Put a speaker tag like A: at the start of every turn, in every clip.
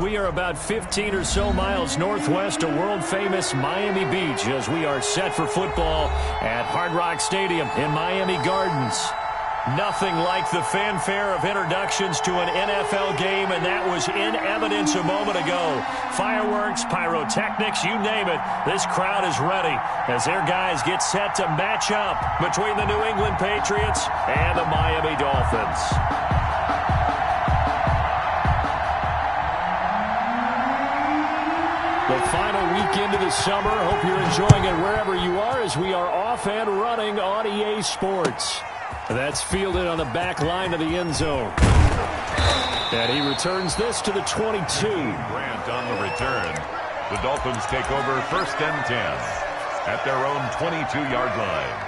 A: We are about 15 or so miles northwest of world-famous Miami Beach as we are set for football at Hard Rock Stadium in Miami Gardens. Nothing like the fanfare of introductions to an NFL game, and that was in evidence a moment ago. Fireworks, pyrotechnics, you name it. This crowd is ready as their guys get set to match up between the New England Patriots and the Miami Dolphins. The final weekend of the summer. Hope you're enjoying it wherever you are as we are off and running on EA Sports. That's fielded on the back line of the end zone. And he returns this to the 22.
B: Grant on the return. The Dolphins take over 1st and 10 at their own 22-yard line.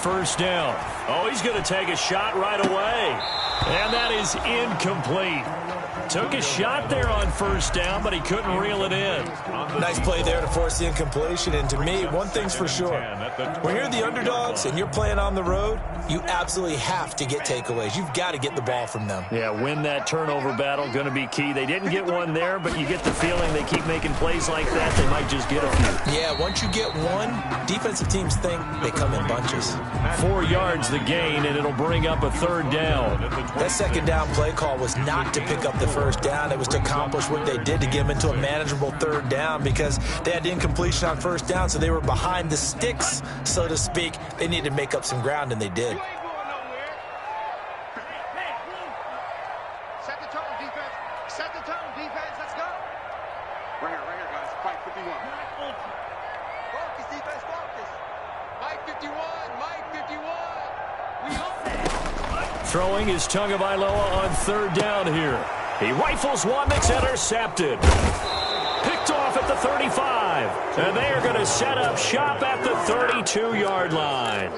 A: First down. Oh, he's going to take a shot right away. And that is incomplete. Took a shot there on 1st down, but he couldn't reel it in.
C: Nice play there to force the incompletion. And to me, one thing's for sure. When you're the underdogs and you're playing on the road, you absolutely have to get takeaways. You've got to get the ball from them.
A: Yeah, win that turnover battle, going to be key. They didn't get one there, but you get the feeling they keep making plays like that, they might just get a few.
C: Yeah, once you get one, defensive teams think they come in bunches.
A: 4 yards the gain, and it'll bring up a 3rd down.
C: That 2nd down play call was not to pick up the 1st down. It was to accomplish what they did to get them into a manageable 3rd down because they had incompletion on 1st down, so they were behind the sticks, so to speak. They needed to make up some ground, and they did.
D: Set the tone, defense. Set the tone, defense. Let's go. Right here, guys. Mike 51. Focus, defense, focus. Mike 51, Mike 51. We hope.
A: Throwing is Tagovailoa on 3rd down here. He rifles one that's intercepted. Picked off at the 35. And they are going to set up shop at the 32-yard line.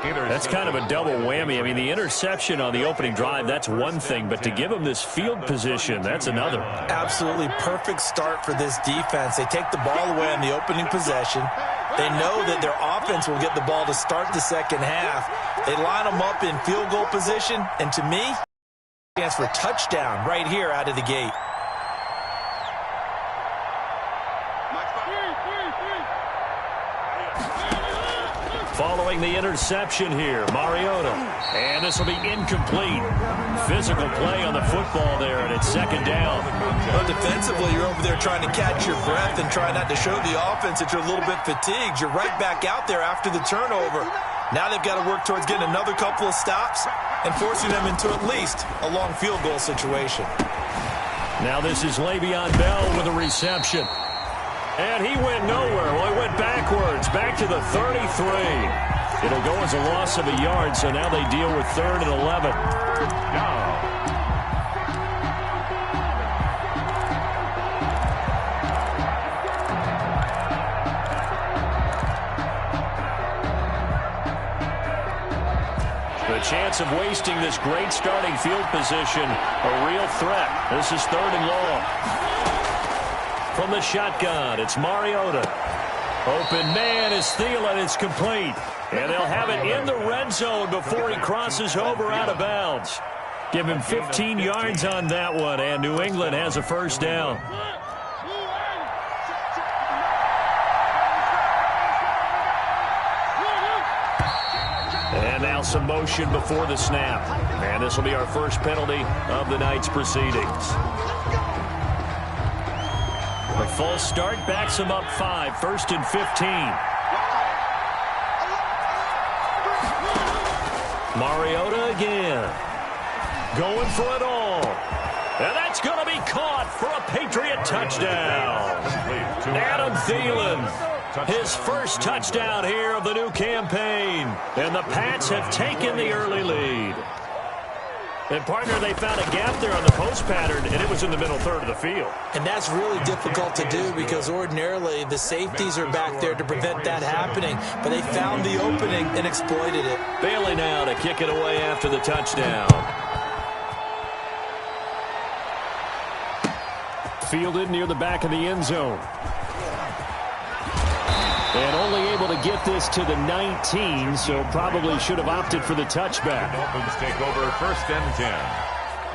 A: That's kind of a double whammy. I mean, the interception on the opening drive, that's one thing. But to give him this field position, that's another.
C: Absolutely perfect start for this defense. They take the ball away on the opening possession. They know that their offense will get the ball to start the 2nd half. They line them up in field goal position. And to me, chance for touchdown right here out of the gate.
A: Following the interception here, Mariota. And this will be incomplete. Physical play on the football there, and it's 2nd down.
C: Well, defensively, you're over there trying to catch your breath and try not to show the offense that you're a little bit fatigued. You're right back out there after the turnover. Now they've got to work towards getting another couple of stops and forcing them into at least a long field goal situation.
A: Now this is Le'Veon Bell with a reception. And he went nowhere. Well, he went backwards, back to the 33. It'll go as a loss of a yard, so now they deal with 3rd and 11. The chance of wasting this great starting field position, a real threat. This is 3rd and long. From the shotgun, it's Mariota. Open man is Thielen. It's complete. And they'll have it in the red zone before he crosses over out of bounds. Give him 15 yards on that one, and New England has a 1st down. And now some motion before the snap. And this will be our first penalty of the night's proceedings. The false start backs him up 5, 1st and 15. Mariota again. Going for it all. And that's going to be caught for a Patriot touchdown. Adam Thielen, his first touchdown here of the new campaign. And the Pats have taken the early lead. And, partner, they found a gap there on the post pattern, and it was in the middle third of the field.
C: And that's really difficult to do because ordinarily the safeties are back there to prevent that happening. But they found the opening and exploited it.
A: Bailey now to kick it away after the touchdown. Fielded near the back of the end zone. And only able to get this to the 19, so probably should have opted for the touchback.
B: The Dolphins take over 1st and 10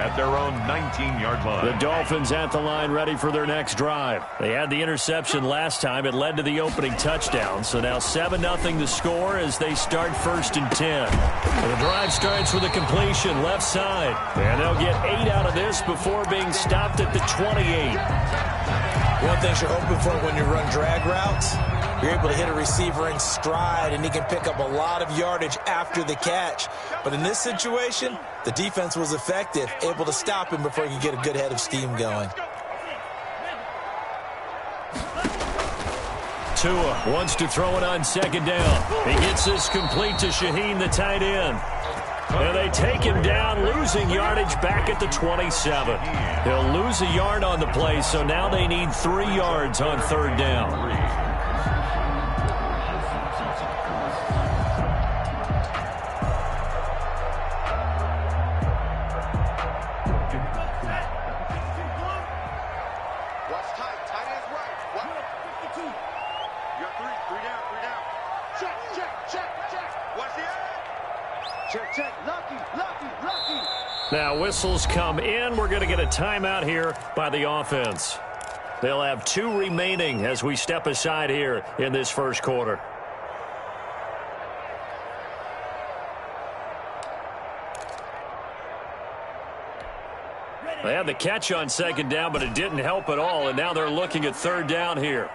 B: at their own 19-yard line.
A: The Dolphins at the line ready for their next drive. They had the interception last time. It led to the opening touchdown. So now 7-0 the score as they start 1st and 10. And the drive starts with a completion left side. And they'll get 8 out of this before being stopped at the 28.
C: One thing you're hoping for when you run drag routes, you're able to hit a receiver in stride, and he can pick up a lot of yardage after the catch. But in this situation, the defense was effective, able to stop him before he could get a good head of steam going.
A: Tua wants to throw it on 2nd down. He gets this complete to Shaheen, the tight end. And they take him down, losing yardage back at the 27. He'll lose a yard on the play, so now they need 3 yards on 3rd down. Now whistles come in. We're going to get a timeout here by the offense. They'll have 2 remaining as we step aside here in this first quarter. They had the catch on 2nd down, but it didn't help at all, and now they're looking at 3rd down here.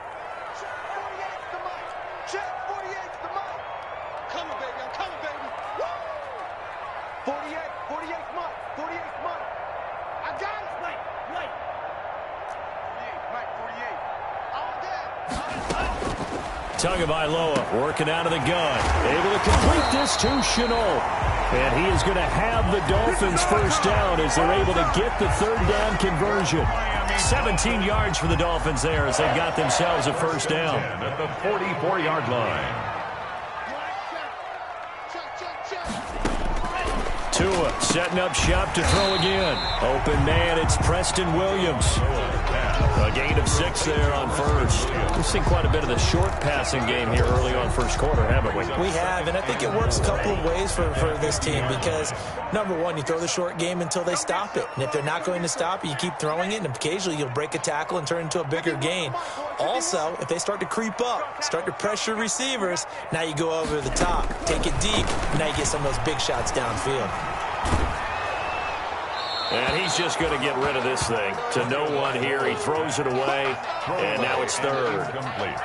A: Tagovailoa working out of the gun. Able to complete this to Shenault. And he is going to have the Dolphins 1st down as they're able to get the 3rd down conversion. 17 yards for the Dolphins there as they got themselves a 1st down.
B: At the 44-yard line.
A: Tua setting up shop to throw again. Open man, it's Preston Williams. A gain of 6 there on 1st. We've seen quite a bit of the short passing game here early on 1st quarter, haven't we?
C: We have, and I think it works a couple of ways for this team because, number one, you throw the short game until they stop it. And if they're not going to stop it, you keep throwing it, and occasionally you'll break a tackle and turn it into a bigger gain. Also, if they start to creep up, start to pressure receivers, now you go over the top, take it deep, and now you get some of those big shots downfield.
A: And he's just going to get rid of this thing. To no one here. He throws it away, and now it's 3rd.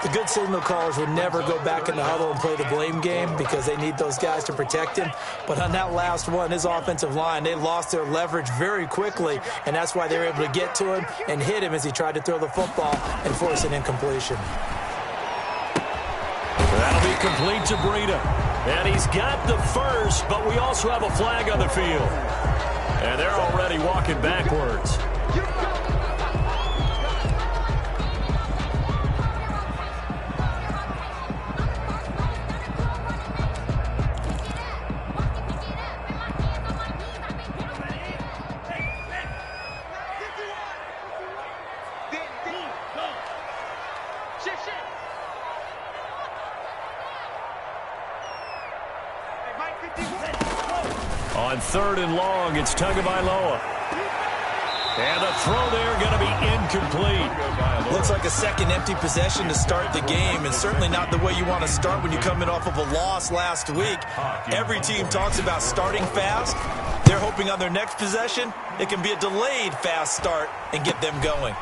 C: The good signal callers would never go back in the huddle and play the blame game because they need those guys to protect him. But on that last one, his offensive line, they lost their leverage very quickly, and that's why they were able to get to him and hit him as he tried to throw the football and force an incompletion.
A: That'll be complete to Breida. And he's got the 1st, but we also have a flag on the field. And they're already walking backwards. On 3rd and long, it's Tagovailoa. And the throw there going to be incomplete.
C: Looks like a second empty possession to start the game, and certainly not the way you want to start when you're coming off of a loss last week. Every team talks about starting fast. They're hoping on their next possession, it can be a delayed fast start and get them going.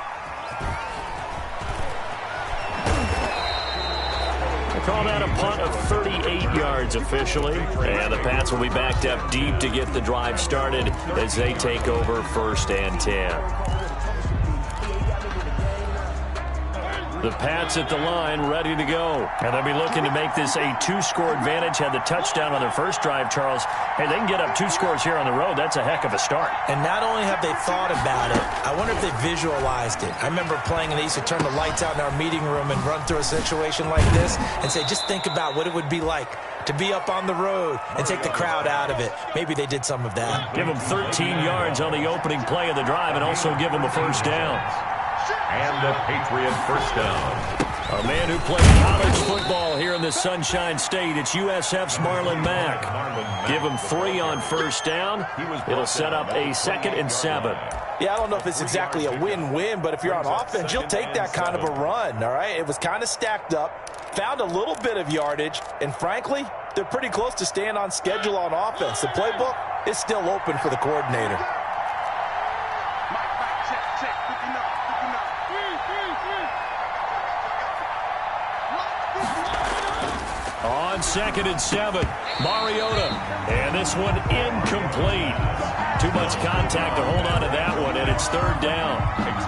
A: Call that a punt of 38 yards officially. And the Pats will be backed up deep to get the drive started as they take over 1st and 10. The Pats at the line, ready to go. And they'll be looking to make this a 2-score advantage. Had the touchdown on their first drive, Charles. Hey, they can get up 2 scores here on the road. That's a heck of a start.
C: And not only have they thought about it, I wonder if they visualized it. I remember playing, and they used to turn the lights out in our meeting room and run through a situation like this and say, just think about what it would be like to be up on the road and take the crowd out of it. Maybe they did some of that.
A: Give them 13 yards on the opening play of the drive and also give them a first down.
B: And a Patriot first down.
A: A man who played college football here in the Sunshine State. It's USF's Marlon Mack. Give him 3 on first down. It'll set up a 2nd and 7.
C: Yeah, I don't know if it's exactly a win-win, but if you're on offense, you'll take that kind of a run, all right? It was kind of stacked up, found a little bit of yardage, and frankly, they're pretty close to staying on schedule on offense. The playbook is still open for the coordinator.
A: On 2nd and 7, Mariota. And this one incomplete. Too much contact to hold on to that one, and it's 3rd down.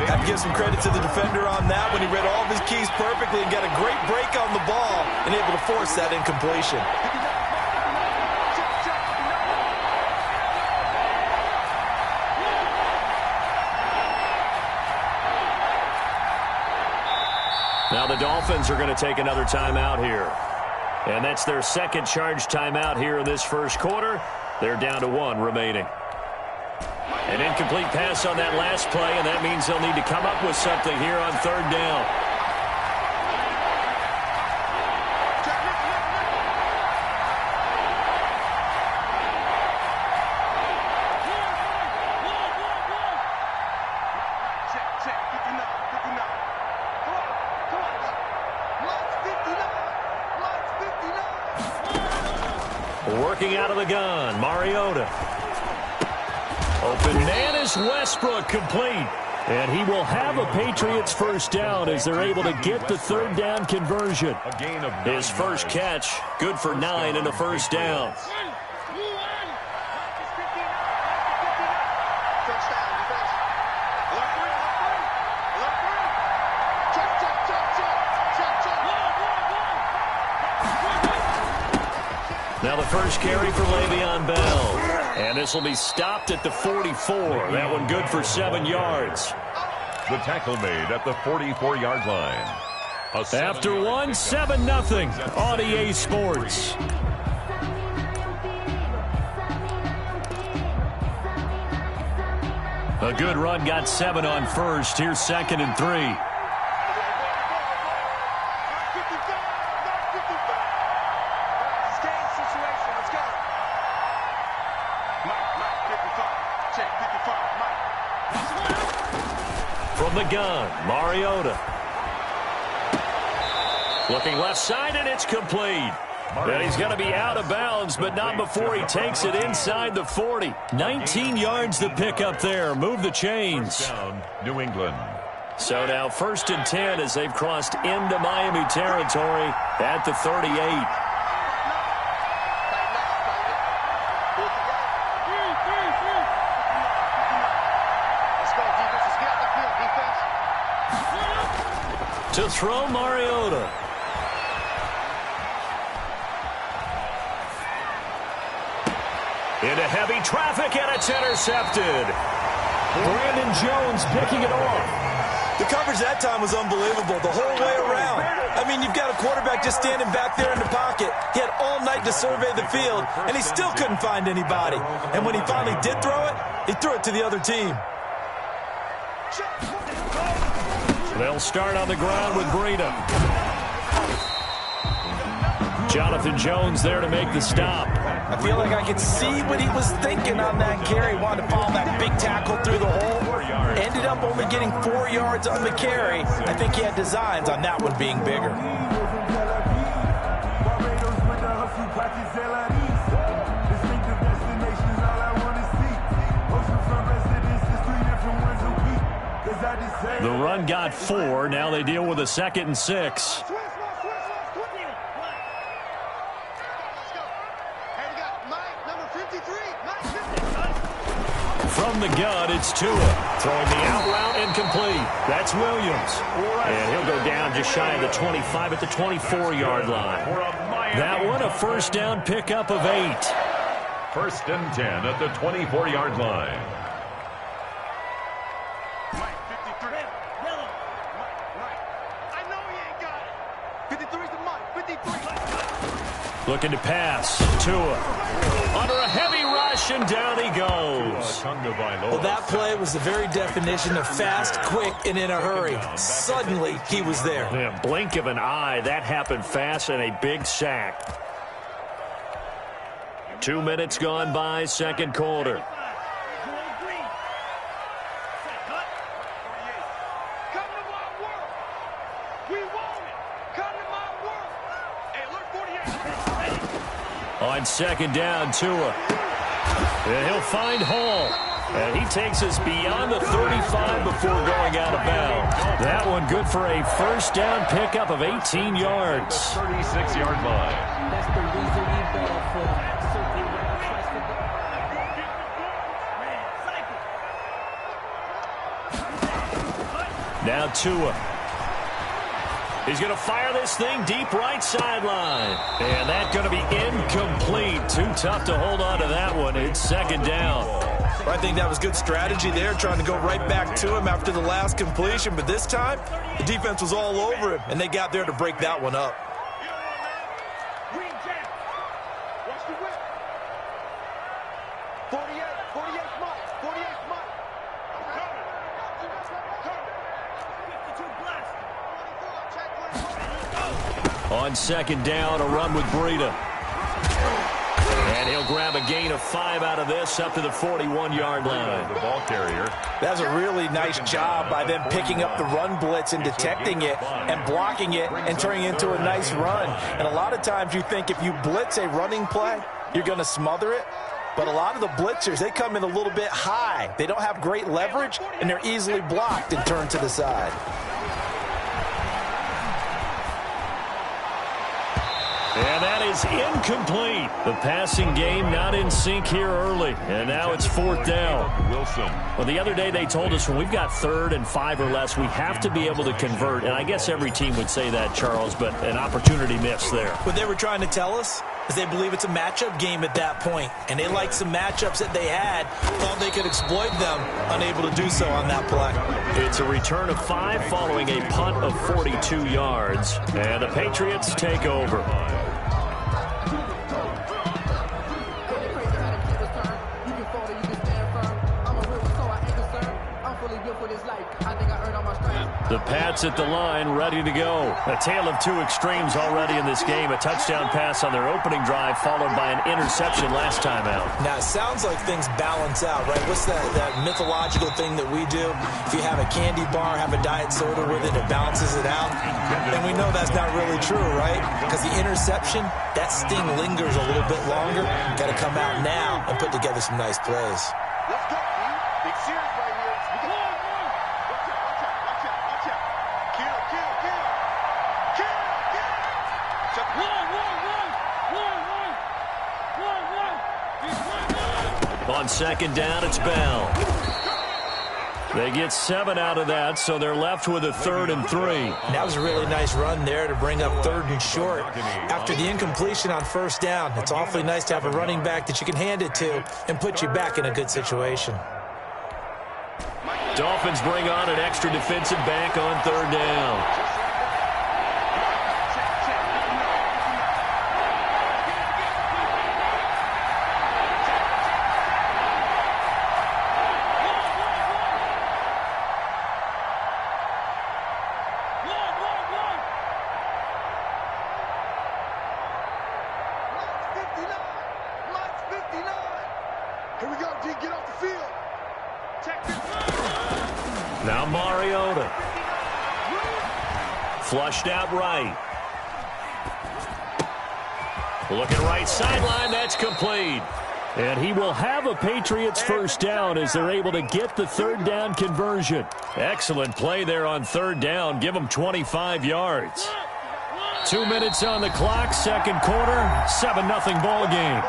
C: Have to give some credit to the defender on that when he read all of his keys perfectly and got a great break on the ball and able to force that incompletion.
A: Now the Dolphins are going to take another timeout here. And that's their 2nd charge timeout here in this first quarter. They're down to 1 remaining. An incomplete pass on that last play, and that means they'll need to come up with something here on 3rd down. Working out of the gun, Mariota. Open man is Westbrook, complete. And he will have a Patriots first down as they're able to get the 3rd down conversion. His first catch, good for 9 and a first down. Now the first carry for Le'Veon Bell. And this will be stopped at the 44. That one good for 7 yards.
B: The tackle made at the 44-yard line.
A: After 1, 7-0 on EA Sports. A good run, got 7 on first. Here's 2nd and 3. From the gun, Mariota. Looking left side, and it's complete. And he's going to be out of bounds, but not before he takes it inside the 40. 19 yards to pick up there. Move the chains.
B: First down, New England.
A: So now 1st and 10 as they've crossed into Miami territory at the 38. To throw, Mariota. Into heavy traffic, and it's intercepted. Brandon Jones picking it off.
C: The coverage that time was unbelievable the whole way around. I mean, you've got a quarterback just standing back there in the pocket. He had all night to survey the field, and he still couldn't find anybody. And when he finally did throw it, he threw it to the other team.
A: They'll start on the ground with Breida. Jonathan Jones there to make the stop.
C: I feel like I could see what he was thinking on that carry. Wanted to follow that big tackle through the hole. Ended up only getting 4 yards on the carry. I think he had designs on that one being bigger.
A: The run got 4. Now they deal with a 2nd and 6. From the gun, it's Tua. Throwing the out route incomplete. That's Williams. And he'll go down just shy of the 25 at the 24-yard line. That one, a first down pickup of 8.
B: First and 10 at the 24-yard line.
A: Looking to pass. Tua. Under a heavy rush, and down he goes.
C: Well, that play was the very definition of fast, quick, and in a hurry. Suddenly, he was there.
A: Yeah, blink of an eye. That happened fast, and a big sack. 2 minutes gone by, second quarter. On second down, Tua. And he'll find Hall. And he takes us beyond the 35 before going out of bounds. That one good for a first down pickup of 18 yards.
B: 36-yard line.
E: That's the reason we ball for circle round twice for
A: Now Tua. He's going to fire this thing deep right sideline. And that's going to be incomplete. Too tough to hold on to that one. It's second down.
C: I think that was good strategy there, trying to go right back to him after the last completion. But this time, the defense was all over him, and they got there to break that one up.
A: On second down, a run with Breida. And he'll grab a gain of 5 out of this up to the 41-yard line.
B: The ball carrier.
C: That's a really nice job by them picking up the run blitz and detecting it and blocking it and turning it into a nice run. And a lot of times you think if you blitz a running play, you're going to smother it. But a lot of the blitzers, they come in a little bit high. They don't have great leverage, and they're easily blocked and turned to the side.
A: And that is incomplete. The passing game not in sync here early. And now it's fourth down.
B: Wilson.
A: Well, the other day they told us when we've got 3rd and 5 or less, we have to be able to convert. And I guess every team would say that, Charles, but an opportunity missed there.
C: What they were trying to tell us is they believe it's a matchup game at that point. And they liked some matchups that they had, thought they could exploit them, unable to do so on that play.
A: It's a return of 5 following a punt of 42 yards. And the Patriots take over. The Pats at the line, ready to go. A tale of 2 extremes already in this game. A touchdown pass on their opening drive, followed by an interception last time out.
C: Now, it sounds like things balance out, right? What's that mythological thing that we do? If you have a candy bar, have a diet soda with it, it balances it out. And we know that's not really true, right? Because the interception, that sting lingers a little bit longer. Got to come out now and put together some nice plays.
D: Let's go, team. Big series right here.
A: On second down, it's Bell. They get 7 out of that, so they're left with a 3rd and 3.
C: That was a really nice run there to bring up 3rd and short. After the incompletion on first down, it's awfully nice to have a running back that you can hand it to and put you back in a good situation.
A: Dolphins bring on an extra defensive back on 3rd down.
D: Here we go, D. Get off the field.
A: Now Mariota. Flushed out right. Looking right sideline. That's complete. And he will have a Patriots first down as they're able to get the 3rd down conversion. Excellent play there on 3rd down. Give them 25 yards. 2 minutes on the clock, second quarter, 7-0 ball game.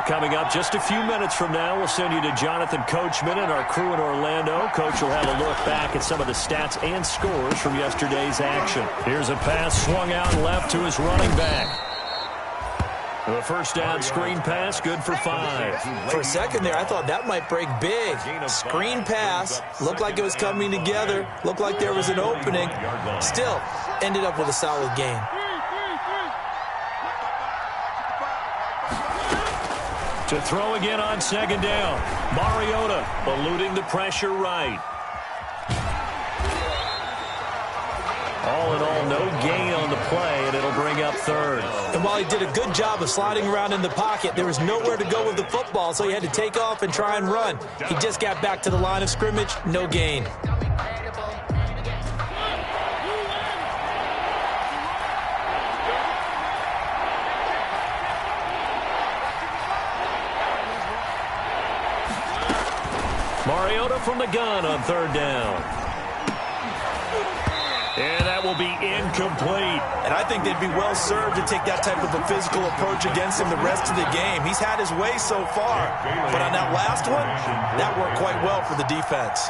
A: coming up just a few minutes from now. We'll send you to Jonathan Coachman and our crew in Orlando. Coach will have a look back at some of the stats and scores from yesterday's action. Here's a pass swung out left to his running back. The first down screen pass, good for 5.
C: For a second there, I thought that might break big. Screen pass, looked like it was coming together, looked like there was an opening. Still, ended up with a solid gain.
A: To throw again on second down. Mariota eluding the pressure right. All in all, no gain on the play, and it'll bring up third.
C: And while he did a good job of sliding around in the pocket, there was nowhere to go with the football, so he had to take off and try and run. He just got back to the line of scrimmage, no gain.
A: Mariota from the gun on third down. And that will be incomplete.
C: And I think they'd be well served to take that type of a physical approach against him the rest of the game. He's had his way so far, but on that last one, that worked quite well for the defense.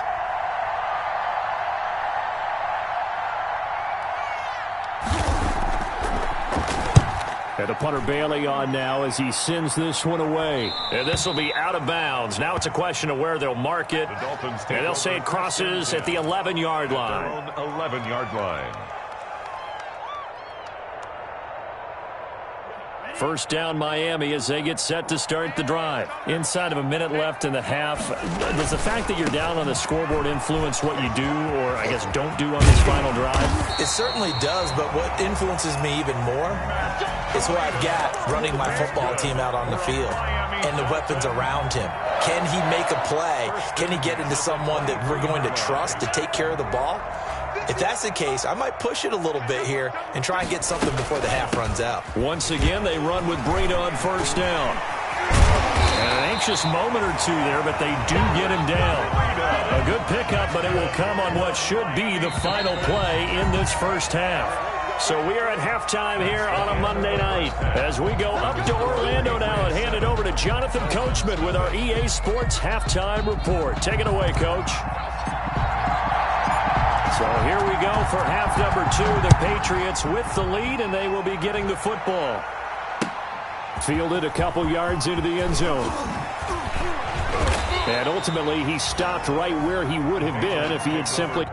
A: And the punter Bailey on now as he sends this one away. And this will be out of bounds. Now it's a question of where they'll mark it. And they'll say it crosses at the 11-yard line.
B: 11-yard line.
A: First down Miami as they get set to start the drive. Inside of a minute left in the half. Does the fact that you're down on the scoreboard influence what you do or, I guess, don't do on this final drive?
C: It certainly does, but what influences me even more is who I've got running my football team out on the field and the weapons around him. Can he make a play? Can he get into someone that we're going to trust to take care of the ball? If that's the case, I might push it a little bit here and try and get something before the half runs out.
A: Once again, they run with Breida on first down. And an anxious moment or two there, but they do get him down. A good pickup, but it will come on what should be the final play in this first half. So we are at halftime here on a Monday night as we go up to Orlando now and hand it over to Jonathan Coachman with our EA Sports Halftime Report. Take it away, Coach. So here we go for half number 2. The Patriots with the lead, and they will be getting the football. Fielded a couple yards into the end zone. And ultimately, he stopped right where he would have been if he had simply...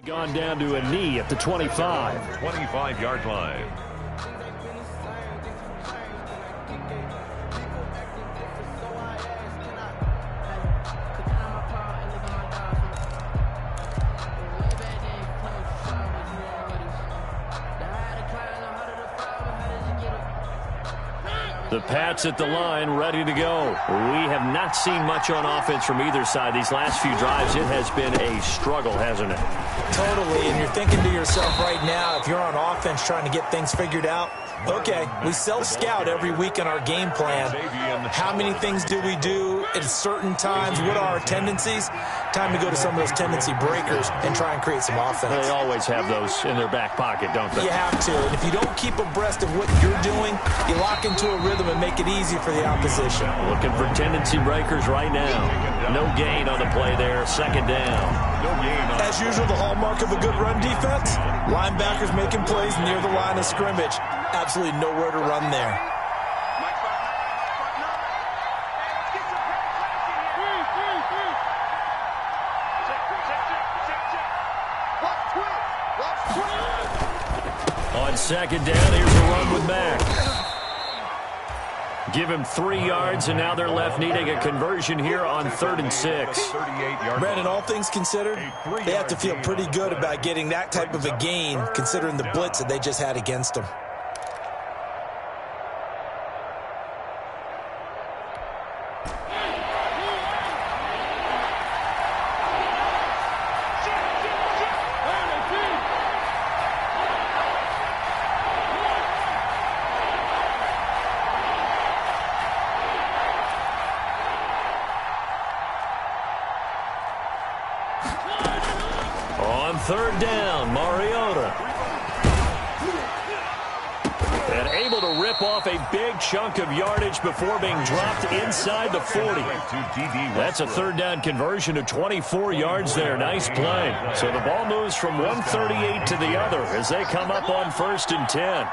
A: Gone down to a knee at the 25.
B: 25-yard line.
A: The Pats at the line, ready to go. We have not seen much on offense from either side. These last few drives, it has been a struggle, hasn't it?
C: Totally, and you're thinking to yourself right now, if you're on offense trying to get things figured out, okay, we self-scout every week in our game plan. How many things do we do at certain times? What are our tendencies? Time to go to some of those tendency breakers and try and create some offense.
A: They always have those in their back pocket, don't they?
C: You have to, and if you don't keep abreast of what you're doing, you lock into a rhythm and make it easy for the opposition.
A: Looking for tendency breakers right now. No gain on the play there, second down.
C: As usual, the hallmark of a good run defense, linebackers making plays near the line of scrimmage. Absolutely nowhere to run there.
A: On second down, here's a run with Mack. Give him 3 yards, and now they're left needing a conversion here on 3rd and 6.
C: Brandon, all things considered, they have to feel pretty good about getting that type of a gain, considering the blitz that they just had against them.
A: On 3rd down, Mariota. And able to rip off a big chunk of yardage before being dropped inside the 40. That's a 3rd down conversion of 24 yards there. Nice play. So the ball moves from 138 to the other as they come up on 1st and 10.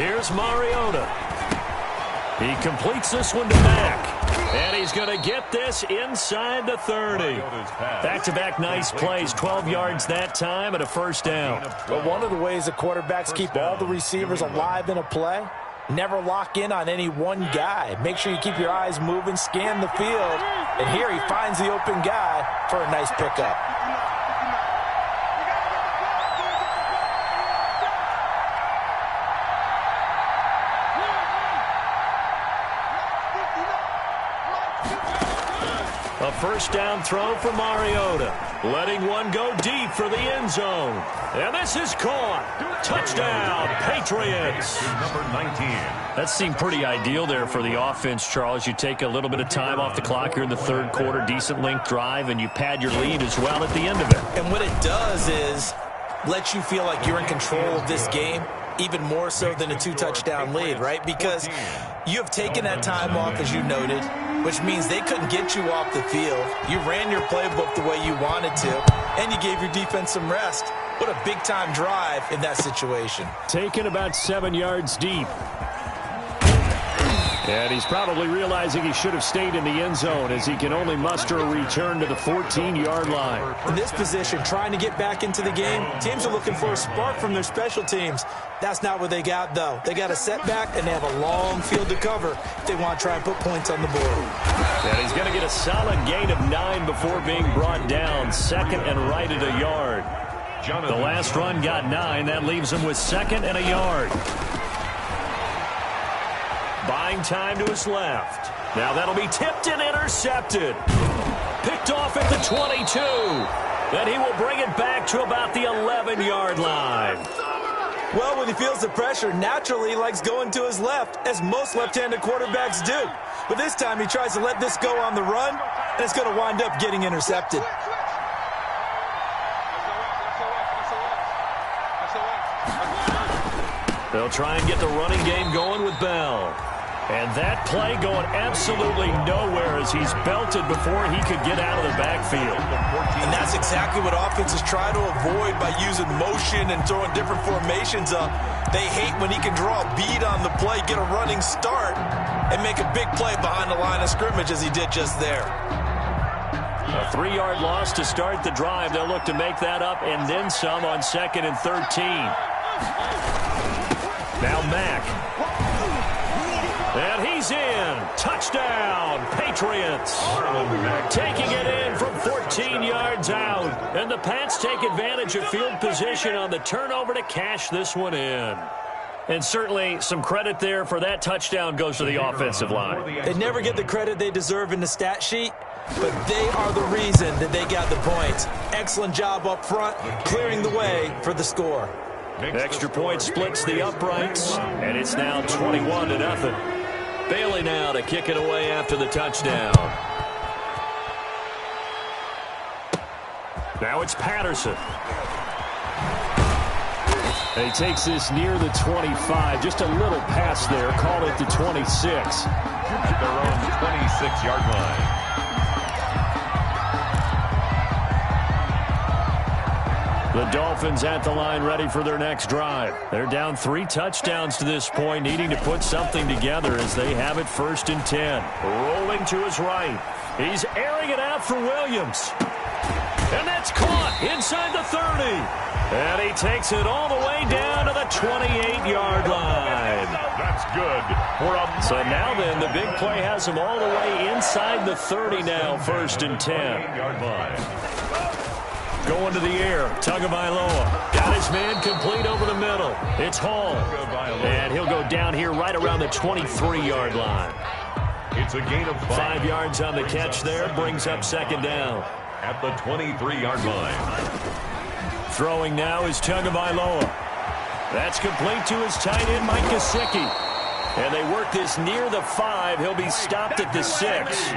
A: Here's Mariota. He completes this one to Mack. And he's going to get this inside the 30. Back-to-back nice plays, 12 yards that time and a 1st down.
C: But one of the ways the quarterbacks keep all the receivers alive in a play, never lock in on any one guy. Make sure you keep your eyes moving, scan the field. And here he finds the open guy for a nice pickup.
A: A 1st down throw for Mariota. Letting one go deep for the end zone. And this is caught. Touchdown, Patriots.
B: Number 19.
A: That seemed pretty ideal there for the offense, Charles. You take a little bit of time off the clock here in the 3rd quarter, decent length drive, and you pad your lead as well at the end of it.
C: And what it does is let you feel like you're in control of this game, even more so than a 2-touchdown lead, right? Because you have taken that time off, as you noted, which means they couldn't get you off the field. You ran your playbook the way you wanted to, and you gave your defense some rest. What a big-time drive in that situation.
A: Taken about 7 yards deep. And he's probably realizing he should have stayed in the end zone as he can only muster a return to the 14-yard line.
C: In this position, trying to get back into the game, teams are looking for a spark from their special teams. That's not what they got, though. They got a setback, and they have a long field to cover if they want to try and put points on the board.
A: And he's going to get a solid gain of 9 before being brought down. 2nd and right at a yard. The last run got 9. That leaves him with 2nd and a yard. Buying time to his left. Now that'll be tipped and intercepted. Picked off at the 22. Then he will bring it back to about the 11-yard line.
C: Well, when he feels the pressure, naturally he likes going to his left, as most left-handed quarterbacks do. But this time he tries to let this go on the run, and it's going to wind up getting intercepted.
A: They'll try and get the running game going with Bell. And that play going absolutely nowhere as he's belted before he could get out of the backfield.
C: And that's exactly what offenses try to avoid by using motion and throwing different formations up. They hate when he can draw a bead on the play, get a running start, and make a big play behind the line of scrimmage as he did just there.
A: A 3-yard loss to start the drive. They'll look to make that up and then some on 2nd and 13. Now Mack. And he's in. Touchdown, Patriots. Taking it in from 14 yards out. And the Pats take advantage of field position on the turnover to cash this one in. And certainly some credit there for that touchdown goes to the offensive line.
C: They never get the credit they deserve in the stat sheet, but they are the reason that they got the points. Excellent job up front, clearing the way for the score.
A: Extra point splits the uprights, and it's now 21-0. Bailey now to kick it away after the touchdown. Now it's Patterson. And he takes this near the 25. Just a little pass there. Call it the 26.
B: At their own 26-yard line.
A: The Dolphins at the line ready for their next drive. They're down 3 touchdowns to this point, needing to put something together as they have it 1st and 10. Rolling to his right. He's airing it out for Williams. And that's caught inside the 30. And he takes it all the way down to the 28-yard line.
B: That's good.
A: So now then, the big play has him all the way inside the 30 now, 1st and 10.
B: Yard line.
A: Going to the air, Tagovailoa. Got his man complete over the middle. It's Hall. And he'll go down here right around the 23-yard line.
B: It's a gain of
A: 5 yards on the catch there, brings up 2nd down.
B: At the 23-yard line.
A: Throwing now is Tagovailoa. That's complete to his tight end, Mike Gesicki. And they work this near the 5. He'll be stopped at the 6.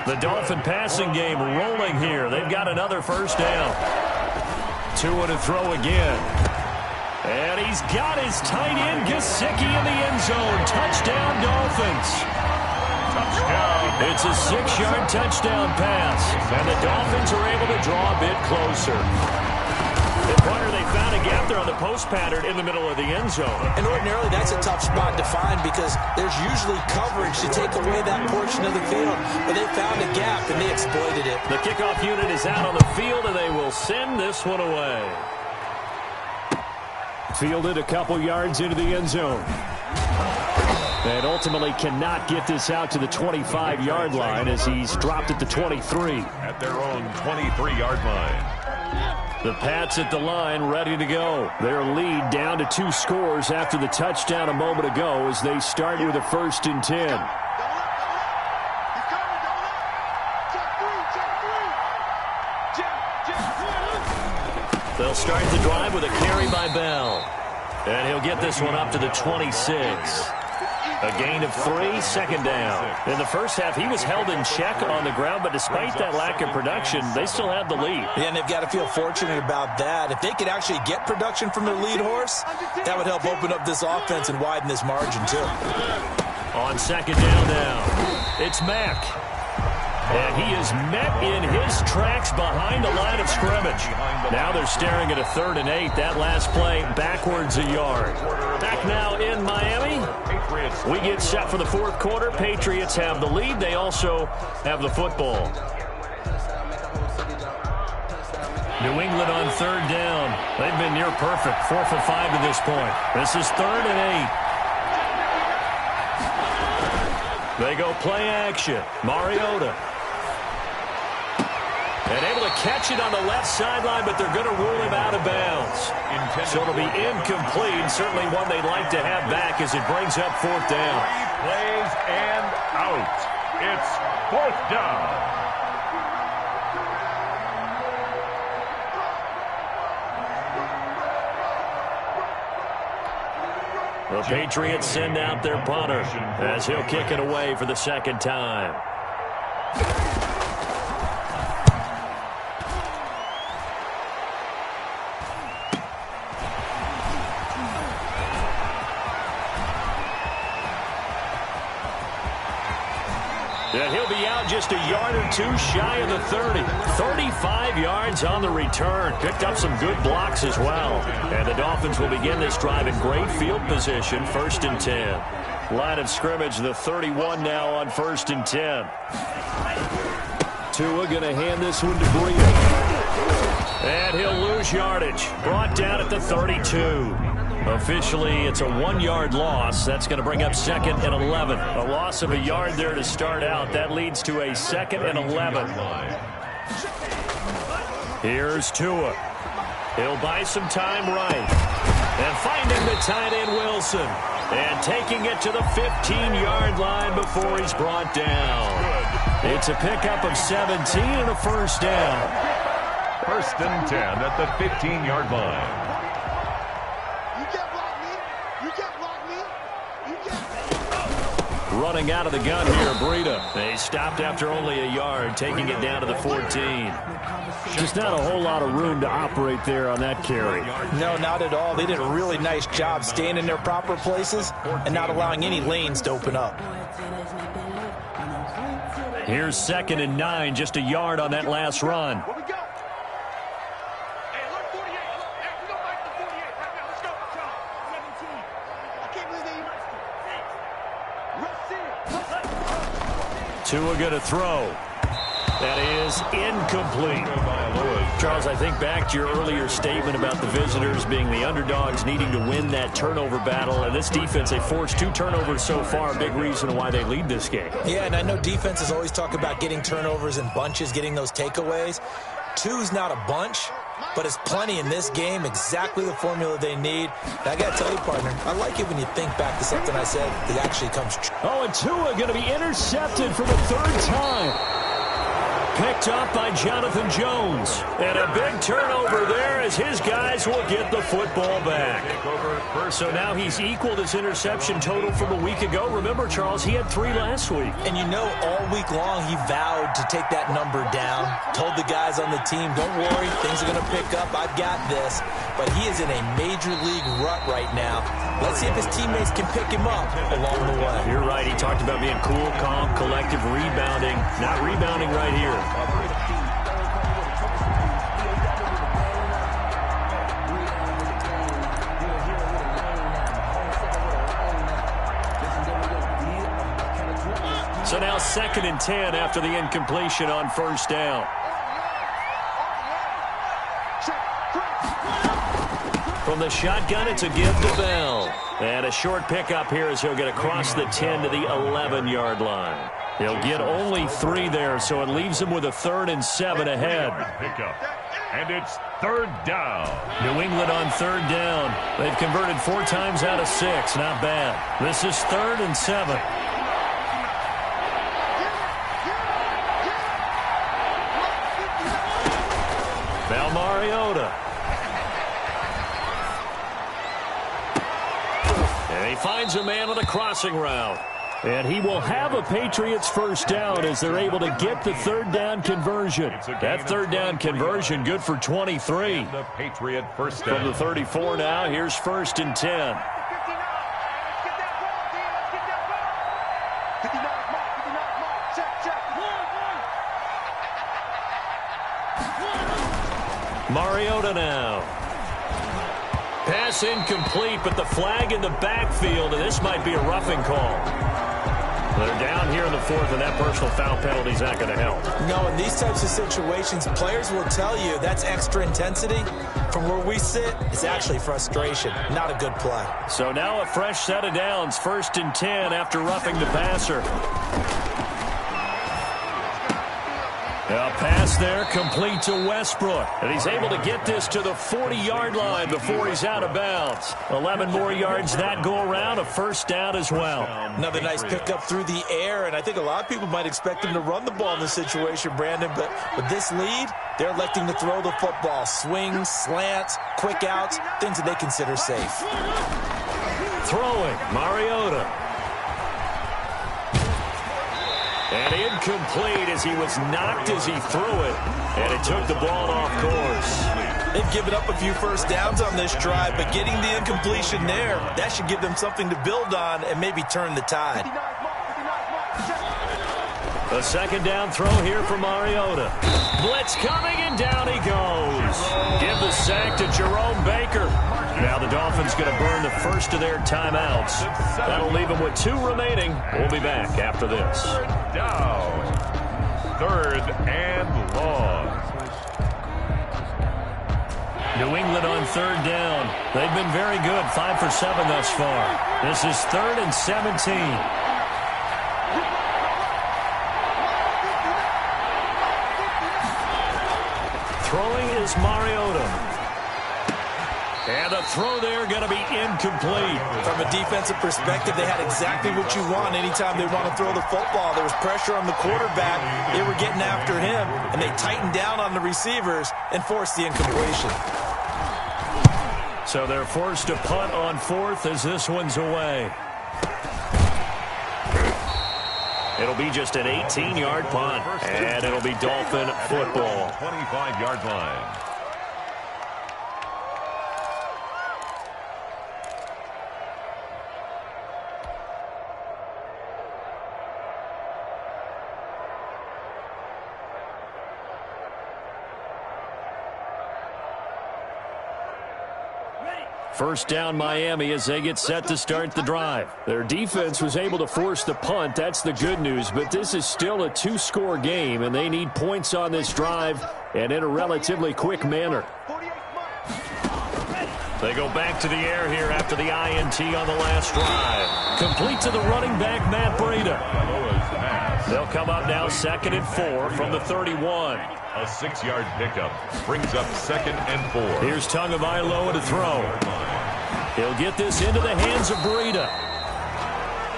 A: The Dolphin passing game rolling here. They've got another 1st down. Tua to throw again. And he's got his tight end, Gesicki, in the end zone. Touchdown, Dolphins.
B: Touchdown.
A: It's a 6-yard touchdown pass. And the Dolphins are able to draw a bit closer. The punter, they found a gap there on the post pattern in the middle of the end zone.
C: And ordinarily, that's a tough spot to find because there's usually coverage to take away that portion of the field. But they found a gap, and they exploited it.
A: The kickoff unit is out on the field, and they will send this one away. Fielded a couple yards into the end zone. And ultimately cannot get this out to the 25-yard line as he's dropped at the 23.
B: At their own 23-yard line.
A: The Pats at the line ready to go. Their lead down to 2 scores after the touchdown a moment ago as they start with a 1st and 10. They'll start the drive with a carry by Bell. And he'll get this one up to the 26. A gain of 3, 2nd down. In the first half, he was held in check on the ground, but despite that lack of production, they still have the lead.
C: Yeah, and they've got to feel fortunate about that. If they could actually get production from their lead horse, that would help open up this offense and widen this margin, too.
A: On 2nd down now, it's Mack. And he is met in his tracks behind the line of scrimmage. Now they're staring at a 3rd and 8. That last play backwards a yard. Back now in Miami. We get set for the 4th quarter. Patriots have the lead. They also have the football. New England on 3rd down. They've been near perfect. 4 for 5 to this point. This is 3rd and 8. They go play action. Mariota. And able to catch it on the left sideline, but they're going to rule him out of bounds. So it'll be incomplete. Certainly one they'd like to have back as it brings up 4th down.
B: 3 plays and out. It's 4th down.
A: The Patriots send out their punter as he'll kick it away for the 2nd time. And he'll be out just a yard or 2 shy of the 30. 35 yards on the return. Picked up some good blocks as well. And the Dolphins will begin this drive in great field position, 1st and 10. Line of scrimmage, the 31 now on 1st and 10. Tua going to hand this one to Breida. And he'll lose yardage. Brought down at the 32. Officially, it's a 1-yard loss. That's going to bring up 2nd and 11. A loss of a yard there to start out. That leads to a 2nd and 11. Here's Tua. He'll buy some time right. And finding the tight end Wilson. And taking it to the 15-yard line before he's brought down. It's a pickup of 17 and a 1st down.
B: 1st and 10 at the 15-yard line.
A: Running out of the gun here, Breida. They stopped after only a yard, taking it down to the 14. Just not a whole lot of room to operate there on that carry.
C: No, not at all. They did a really nice job staying in their proper places and not allowing any lanes to open up.
A: Here's 2nd and 9, just a yard on that last run.
D: Here we go. Hey, look, 48.
A: Tua going to throw. That is incomplete. Charles, I think back to your earlier statement about the visitors being the underdogs needing to win that turnover battle. And this defense, they forced 2 turnovers so far, a big reason why they lead this game.
C: Yeah, and I know defenses always talk about getting turnovers in bunches, getting those takeaways. 2's not a bunch, but it's plenty in this game, exactly the formula they need. And I got to tell you, partner, I like it when you think back to something I said that actually comes true.
A: Oh, and Tua going to be intercepted for the 3rd time. Picked up by Jonathan Jones. And a big turnover there as his guys will get the football back. So now he's equaled his interception total from a week ago. Remember, Charles, he had 3 last week.
C: And you know, all week long he vowed to take that number down. Told the guys on the team, don't worry, things are going to pick up. I've got this. But he is in a major league rut right now. Let's see if his teammates can pick him up along the way.
A: You're right. He talked about being cool, calm, collective, rebounding. Not rebounding right here. So now 2nd and 10 after the incompletion on 1st down. From the shotgun, it's a give to Bell. And a short pickup here as he'll get across the 10 to the 11-yard line. He'll get only 3 there, so it leaves him with a 3rd and 7 ahead.
B: Pickup. And it's 3rd down.
A: New England on 3rd down. They've converted 4 times out of 6. Not bad. This is 3rd and 7. Now Mariota. And he finds a man on a crossing route. And he will have a Patriots 1st down as they're able to get the 3rd down conversion. That 3rd down conversion good for 23.
B: The Patriot 1st down.
A: From the 34 now, here's 1st and 10. Mariota now. Pass incomplete, but the flag in the backfield, and this might be a roughing call. They're down here in the 4th, and that personal foul penalty is not going to help.
C: No, in these types of situations, players will tell you that's extra intensity. From where we sit, it's actually frustration. Not a good play.
A: So now a fresh set of downs, 1st and 10 after roughing the passer. A pass there complete to Westbrook. And he's able to get this to the 40-yard line before he's out of bounds. 11 more yards that go around, a 1st down as well.
C: Another nice pickup through the air, and I think a lot of people might expect him to run the ball in this situation, Brandon, but with this lead, they're electing to throw the football. Swings, slants, quick outs, things that they consider safe.
A: Throwing, Mariota. And incomplete as he was knocked as he threw it. And it took the ball off course.
C: They've given up a few 1st downs on this drive, but getting the incompletion there, that should give them something to build on and maybe turn the tide.
A: A 2nd down throw here for Mariota. Blitz coming, and down he goes. Give the sack to Jerome Baker. Now the Dolphins going to burn the 1st of their timeouts. That'll leave them with 2 remaining. We'll be back after this.
B: Down. 3rd and long.
A: New England on 3rd down. They've been very good, 5 for 7 thus far. This is 3rd and 17. Throwing is Mariota. And the throw there going to be incomplete.
C: From a defensive perspective, they had exactly what you want anytime they want to throw the football. There was pressure on the quarterback. They were getting after him, and they tightened down on the receivers and forced the incompletion.
A: So they're forced to punt on 4th as this one's away. It'll be just an 18-yard punt, and it'll be Dolphin football.
B: 25-yard line.
A: First down Miami as they get set to start the drive. Their defense was able to force the punt. That's the good news. But this is still a two-score game, and they need points on this drive and in a relatively quick manner. They go back to the air here after the INT on the last drive. Complete to the running back, Matt Breida. They'll come up now 2nd and 4 from the 31.
B: A 6-yard pickup brings up 2nd and 4.
A: Here's Tagovailoa to throw. He'll get this into the hands of Breida.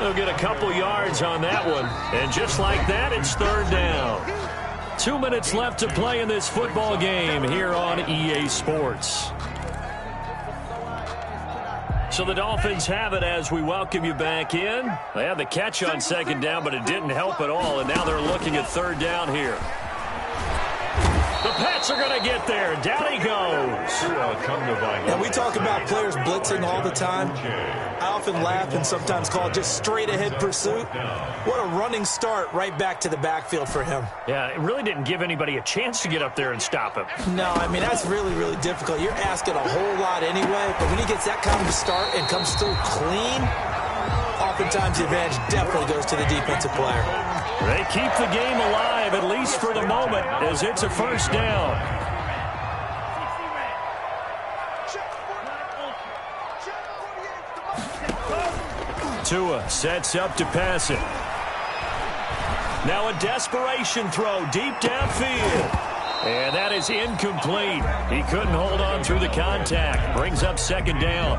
A: He'll get a couple yards on that one. And just like that, it's 3rd down. 2 minutes left to play in this football game here on EA Sports. So the Dolphins have it as we welcome you back in. They had the catch on 2nd down, but it didn't help at all, and now they're looking at 3rd down here. The Pats are going to get there. Down he goes.
C: And we talk about players blitzing all the time. I often laugh and sometimes call it just straight-ahead pursuit. What a running start right back to the backfield for him.
A: Yeah, it really didn't give anybody a chance to get up there and stop him.
C: No, I mean, that's really, really difficult. You're asking a whole lot anyway, but when he gets that kind of a start and comes through clean, oftentimes the advantage definitely goes to the defensive player.
A: They keep the game alive, at least for the moment, as it's a 1st down. Tua sets up to pass it. Now a desperation throw deep downfield. And that is incomplete. He couldn't hold on through the contact. Brings up 2nd down.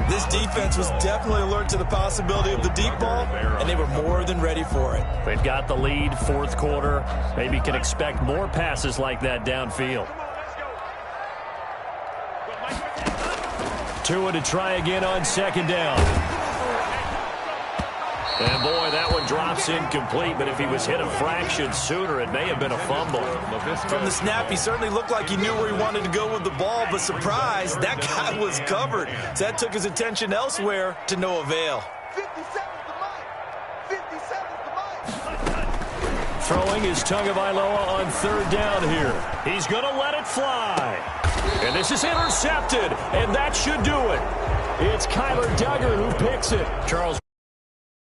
C: This defense was definitely alert to the possibility of the deep ball, and they were more than ready for it.
A: They've got the lead, 4th quarter. Maybe can expect more passes like that downfield. Tua to try again on 2nd down. And, boy, that one drops incomplete, but if he was hit a fraction sooner, it may have been a fumble.
C: From the snap, he certainly looked like he knew where he wanted to go with the ball, but surprise, that guy was covered. So that took his attention elsewhere to no avail.
D: 57's the mic. 57's the mic.
A: Throwing is Tagovailoa on 3rd down here. He's going to let it fly. And this is intercepted, and that should do it. It's Kyler Duggar who picks it. Charles.